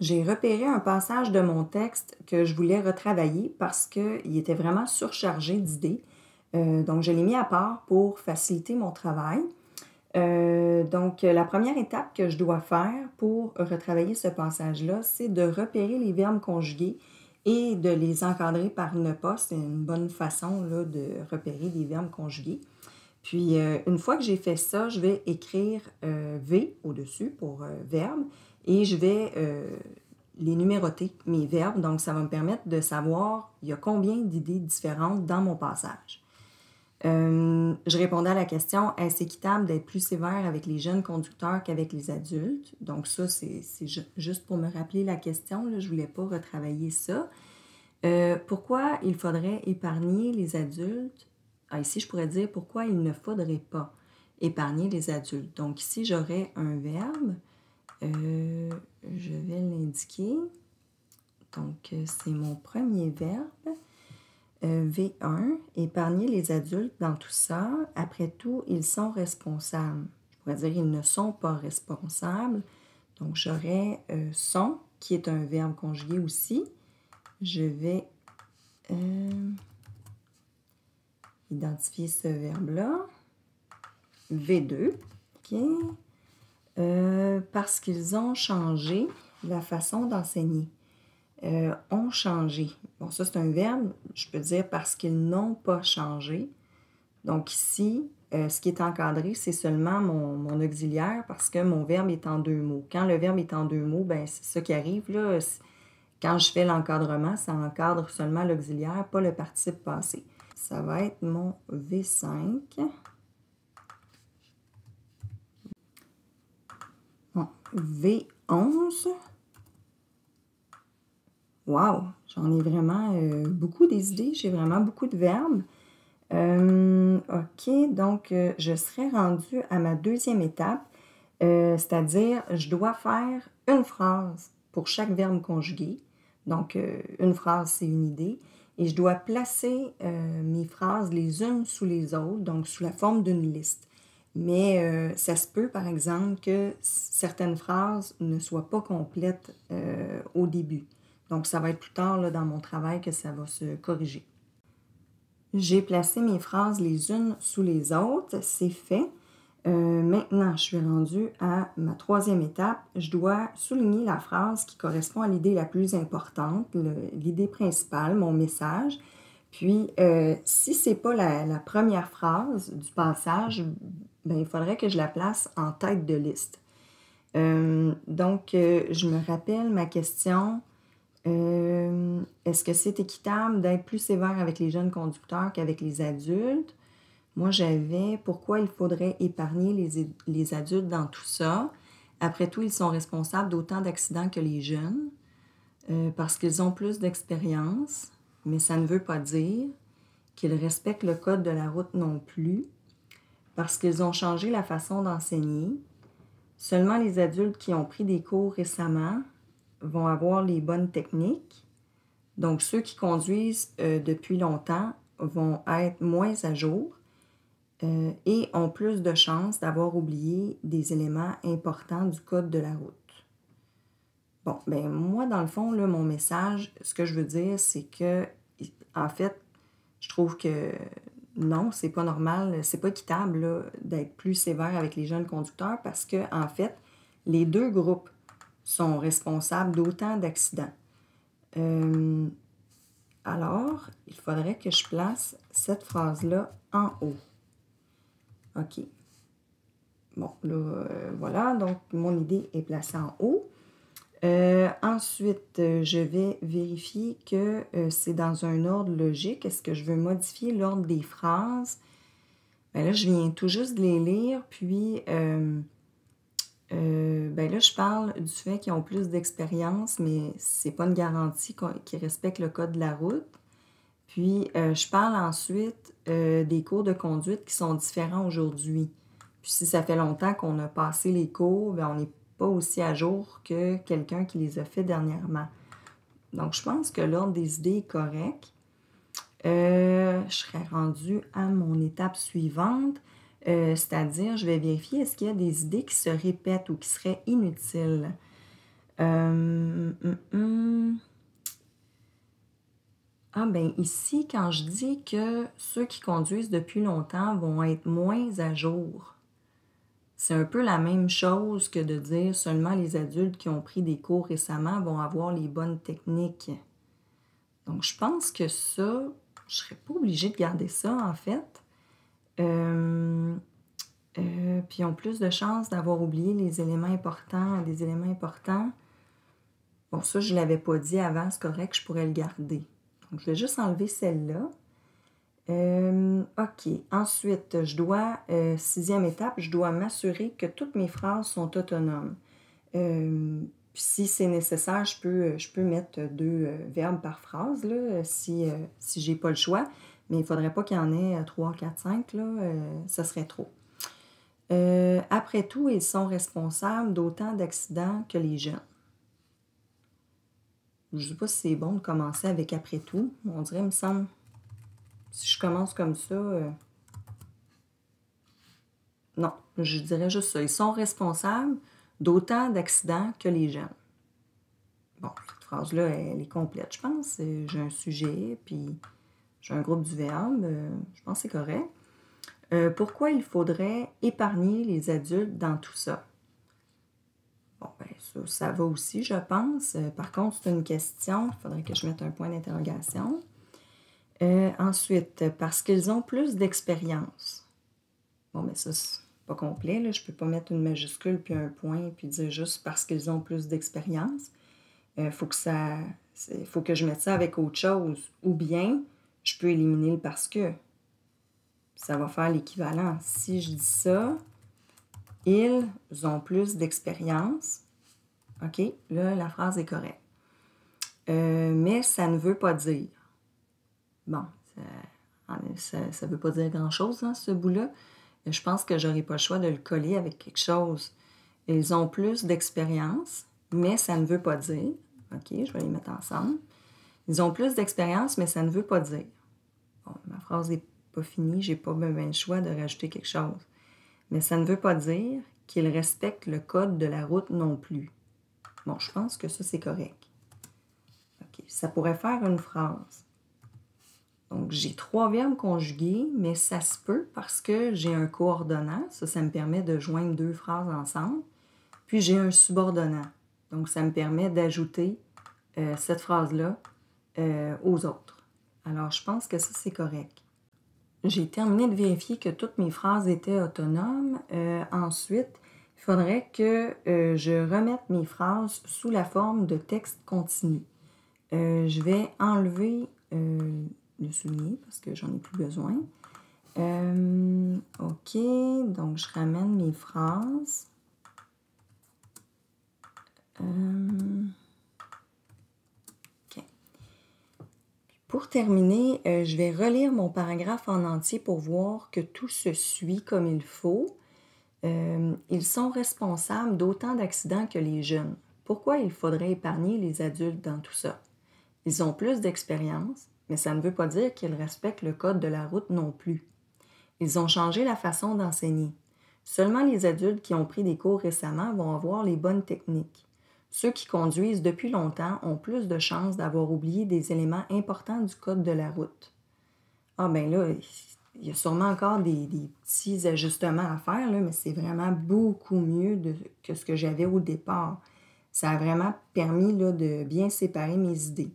J'ai repéré un passage de mon texte que je voulais retravailler parce qu'il était vraiment surchargé d'idées. Donc, je l'ai mis à part pour faciliter mon travail. Donc, la première étape que je dois faire pour retravailler ce passage-là, c'est de repérer les verbes conjugués et de les encadrer par ne pas. C'est une bonne façon là, de repérer des verbes conjugués. Puis, une fois que j'ai fait ça, je vais écrire V au-dessus pour verbe et je vais les numéroter, mes verbes. Donc, ça va me permettre de savoir il y a combien d'idées différentes dans mon passage. Je répondais à la question, est-ce équitable d'être plus sévère avec les jeunes conducteurs qu'avec les adultes? Donc, ça, c'est juste pour me rappeler la question. Là, je ne voulais pas retravailler ça. Pourquoi il faudrait épargner les adultes? Ah, ici, je pourrais dire pourquoi il ne faudrait pas épargner les adultes. Donc, ici, j'aurais un verbe. Je vais l'indiquer. Donc, c'est mon premier verbe. V1, épargner les adultes dans tout ça. Après tout, ils sont responsables. Je pourrais dire ils ne sont pas responsables. Donc, j'aurais sont, qui est un verbe conjugué aussi. Je vais identifier ce verbe-là. V2. OK. Parce qu'ils ont changé la façon d'enseigner. Ont changé. Bon, ça, c'est un verbe. Je peux dire parce qu'ils n'ont pas changé. Donc ici, ce qui est encadré, c'est seulement mon auxiliaire parce que mon verbe est en deux mots. Quand le verbe est en deux mots, ben c'est ça qui arrive, là. Quand je fais l'encadrement, ça encadre seulement l'auxiliaire, pas le participe passé. Ça va être mon V5. Bon, V11. Wow! J'en ai vraiment beaucoup des idées. J'ai vraiment beaucoup de verbes. OK, donc je serai rendue à ma deuxième étape, c'est-à-dire je dois faire une phrase pour chaque verbe conjugué. Donc, une phrase, c'est une idée. Et je dois placer mes phrases les unes sous les autres, donc sous la forme d'une liste. Mais ça se peut, par exemple, que certaines phrases ne soient pas complètes au début. Donc, ça va être plus tard là, dans mon travail que ça va se corriger. J'ai placé mes phrases les unes sous les autres, c'est fait. Maintenant, je suis rendue à ma troisième étape. Je dois souligner la phrase qui correspond à l'idée la plus importante, l'idée principale, mon message. Puis, si ce n'est pas la première phrase du passage, ben, il faudrait que je la place en tête de liste. Donc, je me rappelle ma question. Est-ce que c'est équitable d'être plus sévère avec les jeunes conducteurs qu'avec les adultes? Moi, j'avais pourquoi il faudrait épargner les adultes dans tout ça. Après tout, ils sont responsables d'autant d'accidents que les jeunes parce qu'ils ont plus d'expérience, mais ça ne veut pas dire qu'ils respectent le code de la route non plus parce qu'ils ont changé la façon d'enseigner. Seulement les adultes qui ont pris des cours récemment vont avoir les bonnes techniques. Donc, ceux qui conduisent depuis longtemps vont être moins à jour et ont plus de chances d'avoir oublié des éléments importants du code de la route. Bon, ben moi, dans le fond, là, mon message, ce que je veux dire, c'est que, en fait, je trouve que non, c'est pas normal, c'est pas équitable d'être plus sévère avec les jeunes conducteurs parce que, en fait, les deux groupes sont responsables d'autant d'accidents. Alors, il faudrait que je place cette phrase-là en haut. OK. Bon, là, voilà, donc mon idée est placée en haut. Ensuite, je vais vérifier que c'est dans un ordre logique. Est-ce que je veux modifier l'ordre des phrases? Bien là, je viens tout juste de les lire, puis ben là, je parle du fait qu'ils ont plus d'expérience, mais c'est pas une garantie qu'ils respectent le code de la route. Puis, je parle ensuite des cours de conduite qui sont différents aujourd'hui. Puis, si ça fait longtemps qu'on a passé les cours, bien, on n'est pas aussi à jour que quelqu'un qui les a fait dernièrement. Donc, je pense que l'ordre des idées est correct. Je serais rendue à mon étape suivante, c'est-à-dire, je vais vérifier est-ce qu'il y a des idées qui se répètent ou qui seraient inutiles. Ah ben ici, quand je dis que ceux qui conduisent depuis longtemps vont être moins à jour, c'est un peu la même chose que de dire seulement les adultes qui ont pris des cours récemment vont avoir les bonnes techniques. Donc je pense que ça, je serais pas obligée de garder ça en fait. Euh, puis ils ont plus de chances d'avoir oublié les éléments importants, des éléments importants. Bon, ça, je ne l'avais pas dit avant, c'est correct, je pourrais le garder. Donc, je vais juste enlever celle-là. OK. Ensuite, sixième étape, je dois m'assurer que toutes mes phrases sont autonomes. Puis si c'est nécessaire, je peux mettre deux verbes par phrase, là, si j'ai pas le choix. Mais il ne faudrait pas qu'il y en ait 3, 4, 5, là, ça serait trop. Après tout, ils sont responsables d'autant d'accidents que les jeunes. Je ne sais pas si c'est bon de commencer avec après tout. On dirait, il me semble, si je commence comme ça, non, je dirais juste ça. Ils sont responsables d'autant d'accidents que les jeunes. Bon, cette phrase-là, elle est complète, je pense. J'ai un sujet, puis j'ai un groupe du verbe. Je pense que c'est correct. Pourquoi il faudrait épargner les adultes dans tout ça? Bon, ben ça va aussi, je pense. Par contre, c'est une question. Il faudrait que je mette un point d'interrogation. Ensuite, parce qu'ils ont plus d'expérience. Bon, mais ça, c'est pas complet, là. Je peux pas mettre une majuscule puis un point puis dire juste parce qu'ils ont plus d'expérience. Faut que je mette ça avec autre chose. Ou bien, je peux éliminer le parce que. Ça va faire l'équivalent. Si je dis ça, ils ont plus d'expérience. OK, là, la phrase est correcte. Mais ça ne veut pas dire. Bon, ça ne veut pas dire grand-chose, hein, ce bout-là. Je pense que je n'aurai pas le choix de le coller avec quelque chose. Ils ont plus d'expérience, mais ça ne veut pas dire. OK, je vais les mettre ensemble. Ils ont plus d'expérience, mais ça ne veut pas dire. Bon, ma phrase n'est pas finie, j'ai pas bien le choix de rajouter quelque chose. Mais ça ne veut pas dire qu'ils respectent le code de la route non plus. Bon, je pense que ça, c'est correct. OK, ça pourrait faire une phrase. Donc, j'ai 3 verbes conjugués, mais ça se peut parce que j'ai un coordonnant. Ça me permet de joindre 2 phrases ensemble. Puis, j'ai un subordonnant. Donc, ça me permet d'ajouter cette phrase-là aux autres. Alors, je pense que ça, c'est correct. J'ai terminé de vérifier que toutes mes phrases étaient autonomes. Ensuite, il faudrait que je remette mes phrases sous la forme de texte continu. Je vais enlever le souligner parce que j'en ai plus besoin. OK, donc je ramène mes phrases. OK. Pour terminer, je vais relire mon paragraphe en entier pour voir que tout se suit comme il faut. Ils sont responsables d'autant d'accidents que les jeunes. Pourquoi il faudrait épargner les adultes dans tout ça? Ils ont plus d'expérience, mais ça ne veut pas dire qu'ils respectent le code de la route non plus. Ils ont changé la façon d'enseigner. Seulement les adultes qui ont pris des cours récemment vont avoir les bonnes techniques. Ceux qui conduisent depuis longtemps ont plus de chances d'avoir oublié des éléments importants du code de la route. Ah ben là, il y a sûrement encore des petits ajustements à faire, là, mais c'est vraiment beaucoup mieux que ce que j'avais au départ. Ça a vraiment permis là, de bien séparer mes idées.